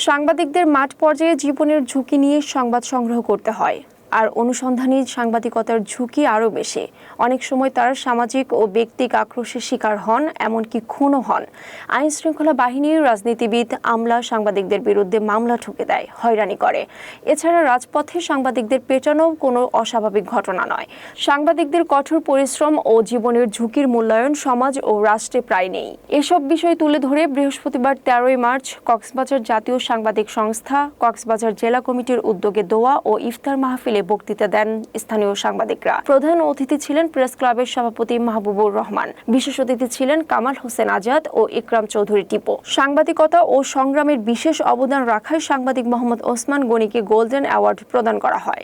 সাংবাদিকদের মাঠ পর্যায়ে জীবনের ঝুঁকি নিয়ে সংবাদ সংগ্রহ করতে হয়, আর অনুসন্ধানী সাংবাদিকতার ঝুঁকি আরও বেশি। অনেক সময় তারা সামাজিক ও ব্যক্তিক আক্রোশের শিকার হন, এমনকি খুনও হন। আইন শৃঙ্খলা বাহিনী, রাজনীতিবিদ, আমলা সাংবাদিকদের বিরুদ্ধে মামলা ঠুকে দেয়, হয়রানি করে। এছাড়া রাজপথে সাংবাদিকদের পেটানো কোনো অস্বাভাবিক ঘটনা নয়। সাংবাদিকদের কঠোর পরিশ্রম ও জীবনের ঝুঁকির মূল্যায়ন সমাজ ও রাষ্ট্রে প্রায় নেই। এসব বিষয় তুলে ধরে বৃহস্পতিবার 13ই মার্চ কক্সবাজার জাতীয় সাংবাদিক সংস্থা, কক্সবাজার জেলা কমিটির উদ্যোগে দোয়া ও ইফতার মাহফিলে বক্তৃতা দেন স্থানীয় সাংবাদিকরা। প্রধান অতিথি ছিলেন প্রেস ক্লাবের সভাপতি মাহবুবুর রহমান। বিশেষ অতিথি ছিলেন কামাল হোসেন আজাদ ও ইকরাম চৌধুরী টিপো। সাংবাদিকতা ও সংগ্রামের বিশেষ অবদান রাখায় সাংবাদিক মোহাম্মদ ওসমান গনিকে গোল্ডেন অ্যাওয়ার্ড প্রদান করা হয়।